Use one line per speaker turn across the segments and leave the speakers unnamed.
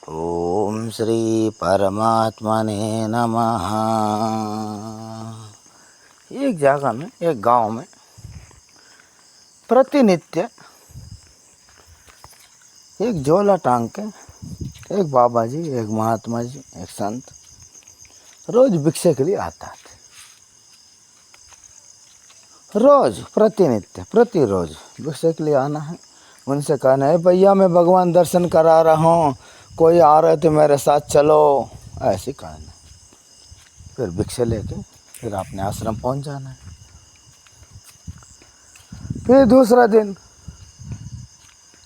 ओम श्री परमात्मने नमः। एक जगह में, एक गांव में प्रतिनित्य एक झोला टांग के एक बाबा जी, एक महात्मा जी, एक संत रोज भिक्षे के लिए आता थे। रोज प्रतिनित्य प्रतिरोज भिक्षे के लिए आना है। उनसे कहना है, भैया मैं भगवान दर्शन करा रहा हूँ, कोई आ रहे तो मेरे साथ चलो, ऐसे कहना। फिर भिक्षे लेके फिर अपने आश्रम पहुँच जाना है। फिर दूसरा दिन,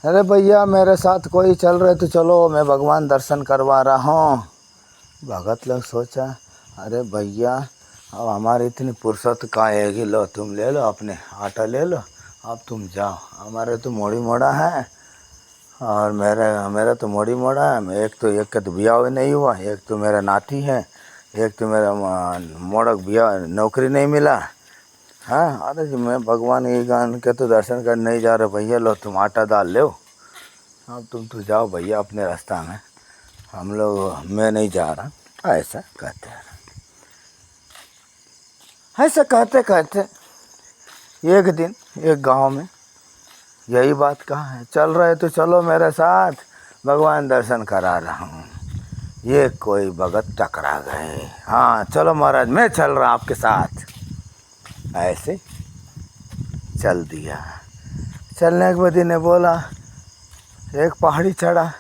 अरे भैया मेरे साथ कोई चल रहे तो चलो, मैं भगवान दर्शन करवा रहा हूँ। भगत लोग सोचा, अरे भैया अब हमारी इतनी फुर्सत कहाँ है, लो तुम ले लो, अपने आटा ले लो, अब तुम जाओ, हमारे तो मोड़ी मोड़ा है और मेरा तो मोड़ी मोड़ा है। एक का तो ब्याह नहीं हुआ, एक तो मेरा नाती है, एक तो मेरा मोड़क ब्याह नौकरी नहीं मिला। हाँ, अरे जी मैं भगवान ये गान के तो दर्शन करने नहीं जा रहे भैया, लो तुम आटा दाल लो, अब तुम तो जाओ भैया अपने रास्ता में, हम लोग मैं नहीं जा रहा। ऐसा कहते हैं। ऐसा कहते कहते एक दिन एक गांव में यही बात कहा है, चल रहे तो चलो मेरे साथ, भगवान दर्शन करा रहा हूँ। ये कोई भगत टकरा गए, हाँ चलो महाराज मैं चल रहा आपके साथ। ऐसे चल दिया। चलने के बाद ने बोला, एक पहाड़ी चढ़ा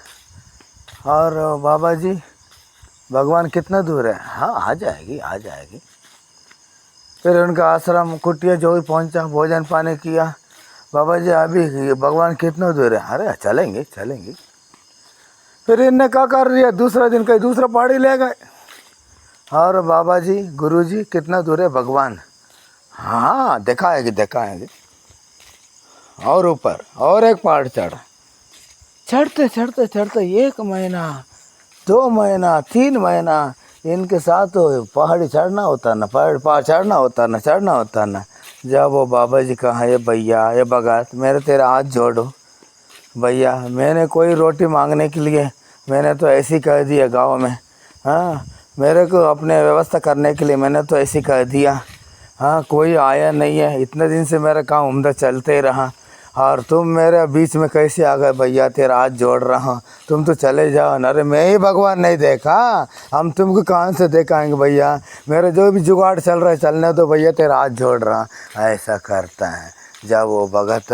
और बाबा जी भगवान कितना दूर है? हाँ आ जाएगी आ जाएगी। फिर उनका आश्रम कुटिया जो भी पहुंचा, भोजन पानी किया। बाबा जी अभी भगवान कितना दूर है? अरे चलेंगे चलेंगे। फिर इनने क्या कर दिया, दूसरा दिन कहीं दूसरा पहाड़ी ले गए और बाबा जी गुरु जी कितना दूर है भगवान? हाँ दिखाएगी दिखाएगी। और ऊपर और एक पहाड़ चढ़ा। चढ़ते चढ़ते चढ़ते 1 महीना 2 महीना 3 महीना इनके साथ तो पहाड़ी चढ़ना होता ना, पहाड़ चढ़ना होता ना, चढ़ना होता ना। जब वो बाबा जी कहा, ये भैया ये भगत मेरे तेरा हाथ जोड़ो भैया, मैंने कोई रोटी मांगने के लिए मैंने तो ऐसे ही कह दिया गाँव में, हाँ मेरे को अपने व्यवस्था करने के लिए मैंने तो ऐसे कह दिया, हाँ कोई आया नहीं है, इतने दिन से मेरा काम उम्दा चलते ही रहा और तुम मेरे बीच में कैसे आ गए? भैया तेरा हाथ जोड़ रहा हूँ, तुम तो चले जाओ। अरे मैं ही भगवान नहीं देखा, हम तुमको कहाँ से दिखाएंगे भैया, मेरे जो भी जुगाड़ चल रहा है चलने दो भैया, तेरा हाथ जोड़ रहा। ऐसा करता है। जब वो भगत,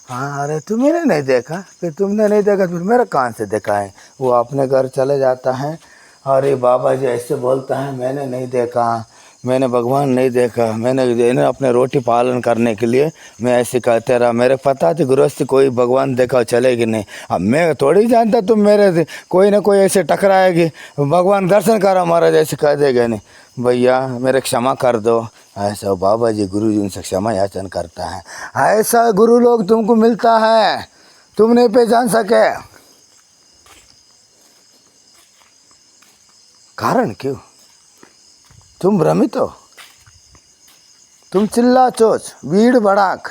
हाँ अरे तुमने नहीं देखा, फिर तुमने नहीं देखा फिर मेरा कहाँ से दिखाएं? वो अपने घर चले जाता है और ये बाबा जी ऐसे बोलता है, मैंने नहीं देखा, मैंने भगवान नहीं देखा, मैंने अपने रोटी पालन करने के लिए मैं ऐसे कहते रहा, मेरे पता थी गृहस्थ कोई भगवान देखा चलेगी नहीं। अब मैं थोड़ी जानता तुम मेरे कोई ना कोई ऐसे टकराएगी, भगवान दर्शन करा महाराज ऐसे कह देगा नहीं, भैया मेरे क्षमा कर दो। ऐसा बाबा जी गुरु जी उनसे क्षमा याचन करता है। ऐसा गुरु लोग तुमको मिलता है, तुम नहीं पहचान सके। कारण क्यों? तुम भ्रमित हो, तुम चिल्ला चोच भीड़ भड़ाक,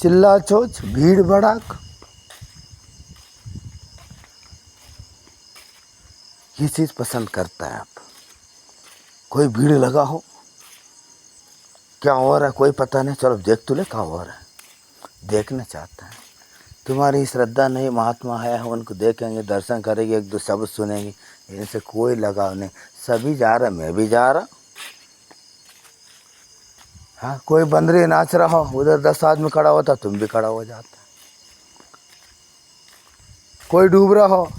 चिल्ला चोच भीड़ भड़ाक, ये चीज पसंद करता है। आप कोई भीड़ लगा हो, क्या हो रहा है कोई पता नहीं, चलो देख तो ले क्या हो रहा है, देखना चाहता है। तुम्हारी श्रद्धा नहीं, महात्मा है उनको देखेंगे, दर्शन करेंगे, एक दो शब्द सुनेंगे, इनसे कोई लगाव नहीं। सभी जा रहा, मैं भी जा रहा। हाँ कोई बंदरी नाच रहा हो, उधर 10 आदमी खड़ा होता, तुम भी खड़ा हो जाता। कोई डूब रहा हो,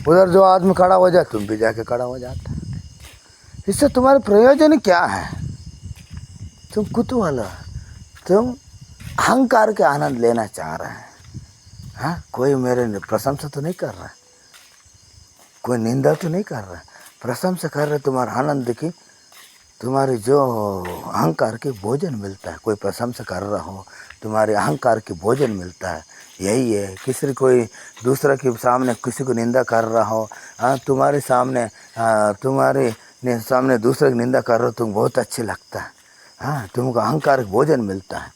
उधर जो आदमी खड़ा हो जाए तुम भी जाके खड़ा हो जाता। इससे तुम्हारा प्रयोजन क्या है? तुम कुतूहल, तुम अहंकार के आनंद लेना चाह रहे हैं। हाँ कोई मेरे प्रशंसा तो नहीं कर रहा, कोई निंदा तो नहीं कर रहा, प्रशंसा कर रहे तुम्हारा आनंद की, तुम्हारी जो अहंकार के भोजन मिलता है। कोई प्रशंसा कर रहा हो, तुम्हारे अहंकार के भोजन मिलता है, यही है। किसी कोई दूसरा के सामने किसी को निंदा कर रहा हो, तुम्हारे सामने दूसरे की निंदा कर रहे हो, तुम बहुत अच्छी लगता है। हाँ तुमको अहंकार भोजन मिलता है।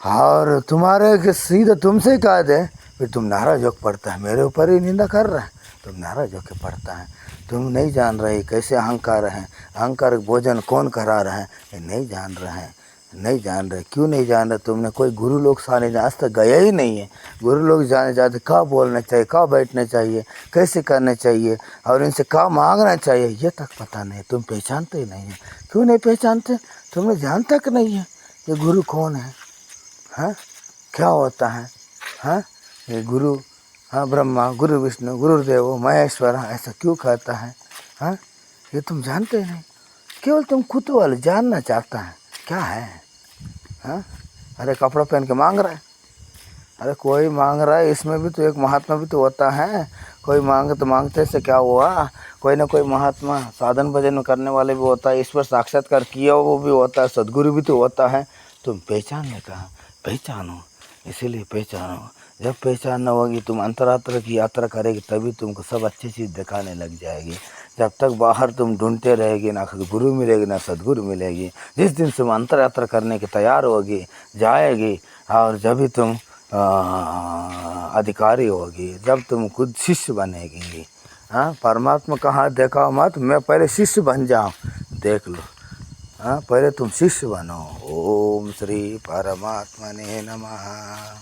और तुम्हारे के सीधे तुमसे कह दे, फिर तुम नाराज होकर पड़ता है, मेरे ऊपर ही निंदा कर रहा है, तुम नाराज होकर पड़ता है। तुम नहीं जान रहे कैसे अहंकार है, अहंकार भोजन कौन करा रहा है, ये नहीं जान रहे हैं, नहीं जान रहे। क्यों नहीं जान रहे? तुमने कोई गुरु लोग सारे आज तक गया ही नहीं है। गुरु लोग जाने जाते कहाँ बोलना चाहिए, कहाँ बैठना चाहिए, कैसे करना चाहिए और इनसे कहाँ मांगना चाहिए, ये तक पता नहीं। तुम पहचानते ही नहीं है। क्यों नहीं पहचानते? तुम्हें जान तक नहीं है ये गुरु कौन है, हाँ क्या होता है, हाँ ये गुरु, हाँ ब्रह्मा गुरु विष्णु गुरुदेव महेश्वर, ऐसा क्यों कहता है, हाँ ये तुम जानते नहीं। केवल तुम कुतूहल जानना चाहता है क्या है, हाँ। अरे कपड़ा पहन के मांग रहा है, अरे कोई मांग रहा है, इसमें भी तो एक महात्मा भी तो होता है। कोई मांगे तो मांगते से क्या हुआ, कोई ना कोई महात्मा साधन भजन करने वाले भी होता है, ईश्वर साक्षात्कार किया वो भी होता है, सदगुरु भी तो होता है। तुम पहचानने का, पहचानो, इसीलिए पहचानो। जब पहचान होगी तुम अंतरात्र की यात्रा करेगी, तभी तुमको सब अच्छी चीज़ दिखाने लग जाएगी। जब तक बाहर तुम ढूंढते रहेगी, ना गुरु मिलेगी ना सदगुरु मिलेगी। जिस दिन तुम अंतर यात्रा करने की तैयार होगी, जाएगी, और जब भी तुम अधिकारी होगी, जब तुम खुद शिष्य बनेगी। हाँ परमात्मा कहाँ देखा मत, मैं पहले शिष्य बन जाऊँ, देख लो। हाँ पहले तुम शिष्य बनो। ओम श्री परमात्मने नमः।